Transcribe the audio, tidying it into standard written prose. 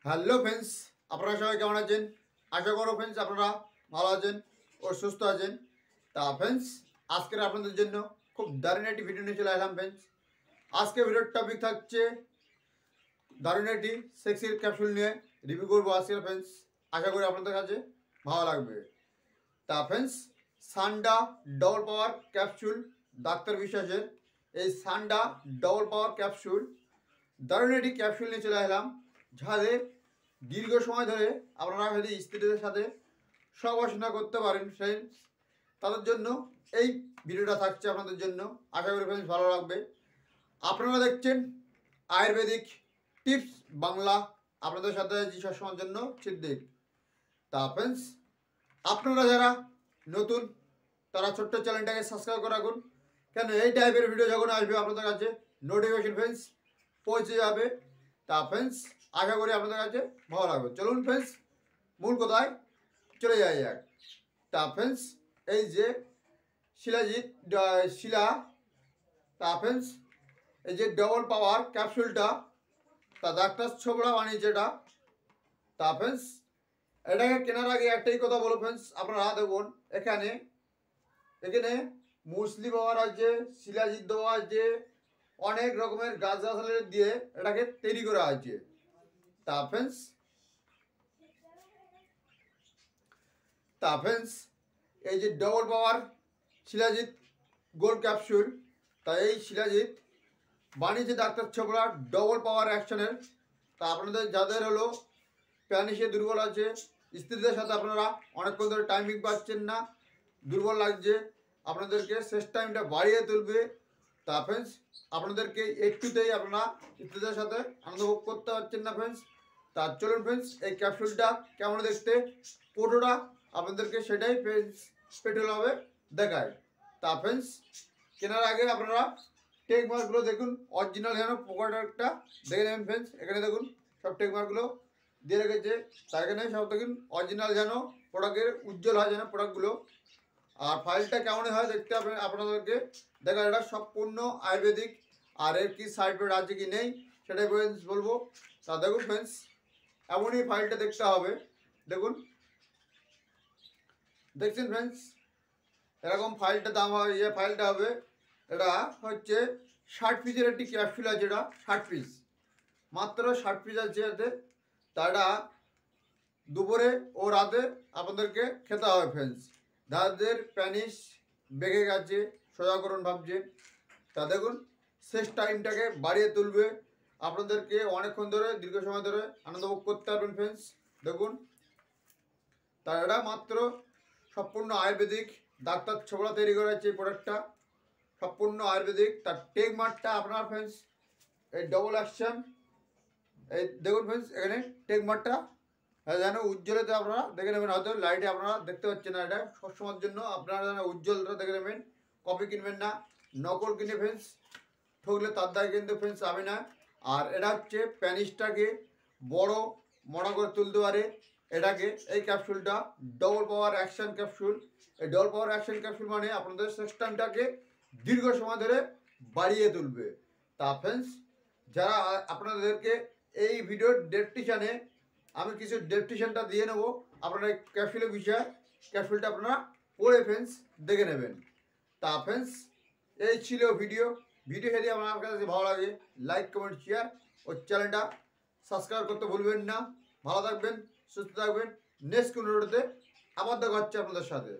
Hello friends, আপনারা সবাই কেমন আছেন? আশা করো ফ্রেন্ডস আপনারা ভালো আছেন ও সুস্থ আছেন। তা ফ্রেন্ডস, আজকের আপনাদের জন্য খুব দারুণ একটি ভিডিও নিয়ে চলে আসলাম ফ্রেন্ডস। আজকে ভিডিওর টপিক থাকছে দারুণ একটি সেক্সির ক্যাপসুল নিয়ে রিভিউ করবো আজকের ফ্রেন্ডস। আশা করি আপনাদের কাছে ভালো লাগবে। তা ফ্রেন্ডস, সান্ডা ডবল পাওয়ার ক্যাপসুল ডাক্তার বিশ্বাসের এই সান্ডা ডবল পাওয়ার ক্যাপসুল দারুণ একটি ক্যাপসুল নিয়ে চলে এলাম, যাদের দীর্ঘ সময় ধরে আপনারা যদি স্ত্রীদের সাথে সহবাসনা করতে পারেন ফ্রেন্ডস, তাদের জন্য এই ভিডিওটা থাকছে আপনাদের জন্য। আশা করি ফ্রেন্ডস ভালো লাগবে। আপনারা দেখছেন আয়ুর্বেদিক টিপস বাংলা, আপনাদের সাথে সবসময়ের জন্য সিদ্দিক। তা ফ্রেন্ডস, আপনারা যারা নতুন তারা ছোট্ট চ্যানেলটাকে সাবস্ক্রাইব করে রাখুন, কেন এই টাইপের ভিডিও যখন আসবে আপনাদের কাছে নোটিফিকেশন ফ্রেন্ডস পৌঁছে যাবে। তা ফ্রেন্ডস, আশা করি আপনাদের কাছে ভালো লাগবে। চলুন ফ্রেন্ডস, মূল কথায় চলে যাই যাক। তা ফ্রেন্ডস, এই যে শিলা, তা ফ্রেন্ডস এই যে ডবল পাওয়ার ক্যাপসুলটা তা ডাক্তার ছোবড়া বানিয়েছে এটা। তা ফ্রেন্ডস, এটাকে কেনার আগে একটাই কথা বলো ফ্রেন্ডস, আপনারা দেখুন এখানে এখানে মুসলি পাওয়ার আছে, শিলাজিৎ দেওয়া আছে, অনেক রকমের গাছগাছালি দিয়ে এটাকে তৈরি করা আছে। তা ফ্রেন্ডস এই যে ডবল পাওয়ার শিলাজিৎ গোল্ড ক্যাপসুল, তা এই শিলাজিৎ বানিয়েছে ডাক্তার ছোবড়া ডবল পাওয়ার অ্যাকশনের। তা আপনাদের যাদের হলো প্যানিসে দুর্বল আছে, স্ত্রীদের সাথে আপনারা অনেকক্ষণ ধরে টাইমিং পাচ্ছেন না, দুর্বল লাগছে, আপনাদেরকে শেষ টাইমটা বাড়িয়ে তুলবে। তা ফ্রেন্ডস, আপনাদেরকে একটুতেই আপনারা স্ত্রীদের সাথে আনন্দ ভোগ করতে পারছেন না ফ্রেন্ডস। তা চলুন ফ্রেন্ডস, এই ক্যাপসুলটা কেমন দেখতে পুরোটা আপনাদেরকে সেটাই ফ্রেন্ডস পেট্রোলভাবে দেখায়। তা ফ্রেন্ডস, কেনার আগে আপনারা টেক মার্কগুলো দেখুন, অরিজিনাল যেন প্রোডাক্টটা দেখে নেবেন ফ্রেন্ডস। এখানে দেখুন সব টেক মার্কগুলো দিয়ে রেখেছে, তার এখানে সব দেখুন অরিজিনাল যেন প্রোডাক্টের উজ্জ্বল হয় যেন প্রোডাক্টগুলো। আর ফাইলটা কেমন হয় দেখতে হবে আপনাদেরকে দেখা, এটা সম্পূর্ণ আয়ুর্বেদিক। আর এর কি সাইড এফেক্ট আছে কি নেই সেটাই ফ্রেন্ডস বলবো। তা দেখুন ফ্রেন্ডস, এমনই ফাইলটা দেখতে হবে। দেখুন, দেখছেন ফ্রেন্ডস, এরকম ফাইলটা দাম হয়, ফাইলটা হবে, এটা হচ্ছে 60 পিসের একটি ক্যাপসুল আছে, এটা 60 পিস, মাত্র 60 পিস আছে এতে। তা এটা দুপুরে ও রাতে আপনাদেরকে খেতে হবে ফ্রেন্ডস। যাদের প্যানিস বেগে গেছে, সোজাকরণ ভাবছে, তা দেখুন শেষ টাইমটাকে বাড়িয়ে তুলবে, আপনাদেরকে অনেকক্ষণ ধরে দীর্ঘ সময় ধরে আনন্দ ভোগ করতে পারবেন ফ্রেন্ডস। দেখুন, তা এটা মাত্র সম্পূর্ণ আয়ুর্বেদিক, ডাক্তার ছোবড়া তৈরি করা হচ্ছে এই প্রোডাক্টটা, সম্পূর্ণ আয়ুর্বেদিক। তার টেক মার্কটা আপনার ফ্রেন্ডস এই ডবল অ্যাকশন, এই দেখুন ফ্রেন্ডস এখানে টেক মার্কটা যেন উজ্জ্বলতা আপনারা দেখে নেবেন। হয়তো লাইটে আপনারা দেখতে পাচ্ছেন না, এটা সবসময়ের জন্য আপনারা যেন উজ্জ্বলতা দেখে নেবেন। কপি কিনবেন না, নকল কিনে ফ্রেন্ডস ঠকলে তার দায় কিন্তু ফ্রেন্ডস আমি না। আর এটা হচ্ছে প্যানিসটাকে বড় মনে করে তুলতে পারে এটাকে, এই ক্যাপসুলটা ডবল পাওয়ার অ্যাকশন ক্যাপসুল। এই ডবল পাওয়ার অ্যাকশন ক্যাপসুল মানে আপনাদের সিস্টেমটাকে দীর্ঘ সময় ধরে বাড়িয়ে তুলবে। তা ফ্রেন্ডস, যারা আপনাদেরকে এই ভিডিওর ডেসক্রিপশানে আমি কিছু ডেসক্রিপশানটা দিয়ে নেবো, আপনারা এই ক্যাপসুলের বিষয়ে ক্যাপসুলটা আপনারা পড়ে ফ্রেন্ডস দেখে নেবেন। তা ফ্রেন্ডস, এই ছিল ভিডিও যদি আপনার কাছে ভালো লাগে লাইক কমেন্ট শেয়ার ও চ্যানেলটা সাবস্ক্রাইব করতে ভুলবেন না। ভালো থাকবেন, সুস্থ থাকবেন। নেক্সট কোনো ভিডিওতে আবার দেখা হচ্ছে আপনাদের সাথে।